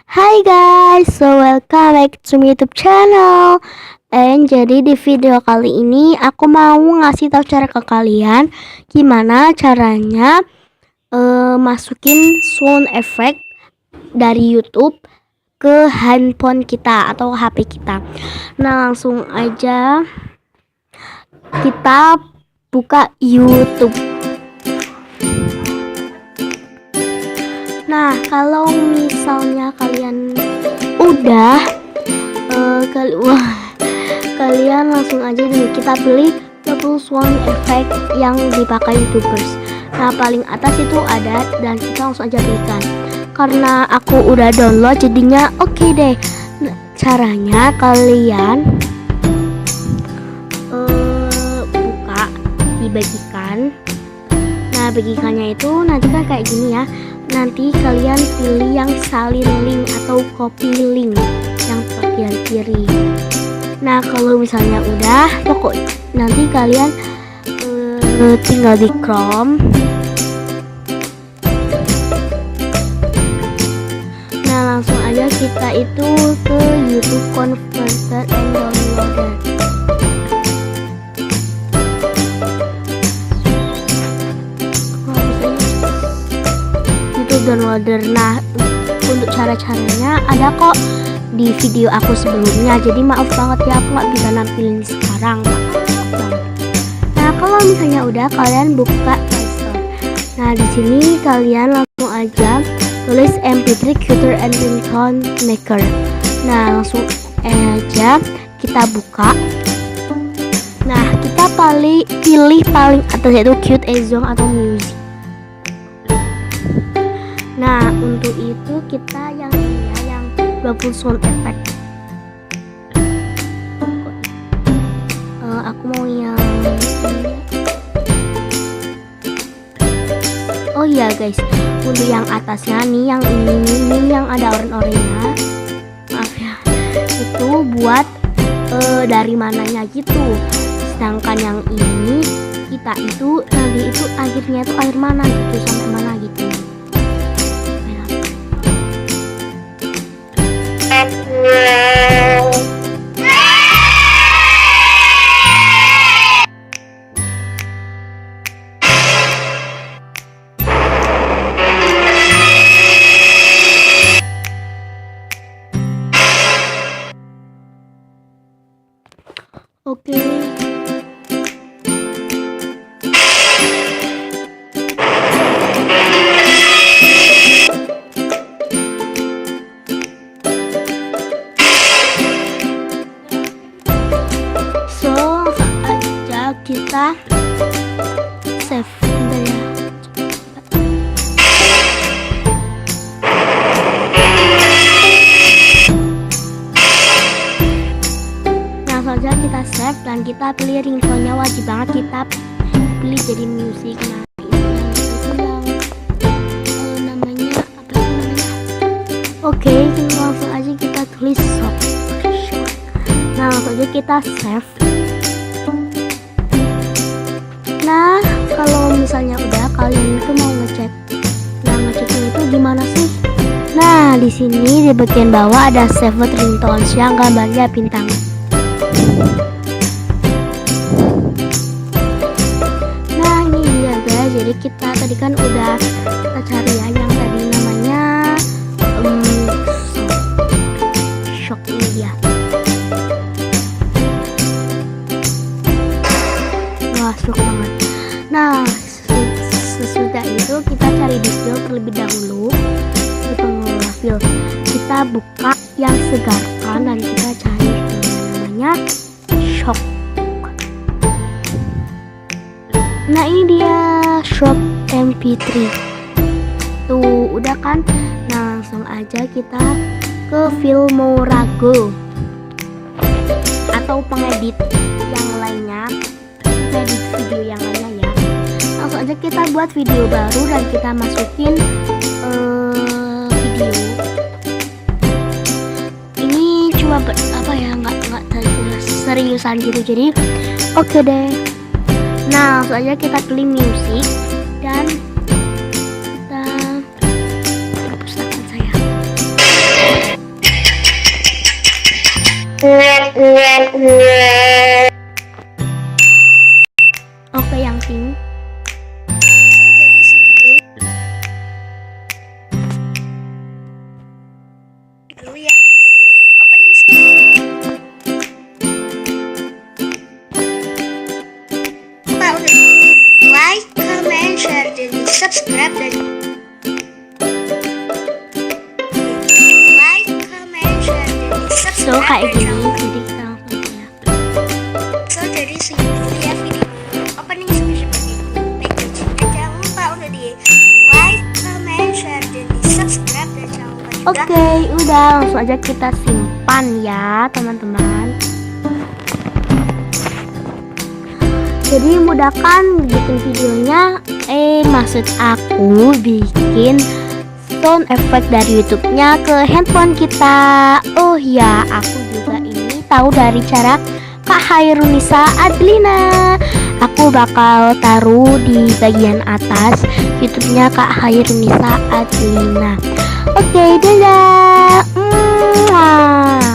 Hai guys, so welcome back to my YouTube channel. And jadi di video kali ini aku mau ngasih tahu cara ke kalian gimana caranya masukin sound effect dari YouTube ke handphone kita atau HP kita. Nah, langsung aja kita buka YouTube. Nah, kalau misalnya kalian udah kalian langsung aja nih, kita pilih double sound effect yang dipakai YouTubers. Nah, paling atas itu ada dan kita langsung aja pilihkan. Karena aku udah download jadinya oke deh. Nah, caranya kalian buka, dibagikan. Nah, bagikannya itu nanti kan kayak gini ya. Nanti kalian pilih yang salin link atau copy link yang bagian kiri. Nah, kalau misalnya udah, pokoknya nanti kalian tinggal di Chrome. Nah, langsung aja kita itu ke YouTube Converter and Downloader. Downloader. Nah, untuk cara-caranya ada kok di video aku sebelumnya. Jadi maaf banget ya, aku nggak bisa nampilin sekarang. Nah, kalau misalnya udah, kalian buka Play Store. Nah, di sini kalian langsung aja tulis MP3 Cutter and Ringtone Maker. Nah, langsung aja kita buka. Nah, kita pilih paling atas yaitu Cute Ezong atau Music. Nah, untuk itu kita yang ini ya, yang 20 sound effect. Aku mau yang oh iya guys, untuk yang atasnya nih, yang ini yang ada orange-oranye, maaf ya, itu buat dari mananya gitu. Sedangkan yang ini kita itu nanti itu akhirnya itu akhir mana gitu, sampai mana gitu. Oke. Kita save bentar ya. Nah, saja kita save dan kita pilih ringtone-nya, wajib banget kita pilih jadi musik. Nah, itu yang namanya apa namanya? Oke, langsung aja kita tulis shop. Nah, langsung aja kita save. Nah, kalau misalnya udah, kalian itu mau ngecek. Nah, ngeceknya itu gimana sih? Nah, di sini di bagian bawah ada save ringtones yang gambarnya bintang. Nah, ini dia guys. Jadi kita tadi kan udah kita cari ya yang tadi namanya shock ini dia. Wah, shock banget. Nah, sesudah itu kita cari di file terlebih dahulu di pengelola file. Kita buka yang segarkan dan kita cari namanya shock. Nah, ini dia shock MP3. Tuh, udah kan? Nah, langsung aja kita ke Filmorago atau pengedit yang lainnya, edit video yang lainnya ya. Langsung aja kita buat video baru dan kita masukin video. Ini cuma apa ya, nggak seriusan gitu, jadi oke deh. Nah, langsung aja kita pilih musik dan kita perpustakaan saya. Oke, yang pink. Jadi sini dulu ya video opening Pak, udah like, comment, share, dan subscribe dan like, comment, share, dan subscribe. So kayak dan gini, jangan- jadi kita langsung ya. So jadi segini dulu ya video opening seperti itu. Dan jangan lupa udah di like, comment, share, dan di subscribe dan jangan lupa juga Oke, udah langsung aja kita simpan ya teman-teman. Jadi mudahkan bikin videonya. Maksud aku bikin sound effect dari YouTube-nya ke handphone kita. Oh ya, aku juga ini tahu dari cara Kak Hairunisa Adlina. Aku bakal taruh di bagian atas YouTube-nya Kak Hairunisa Adlina. Oke, dadah. Mwah.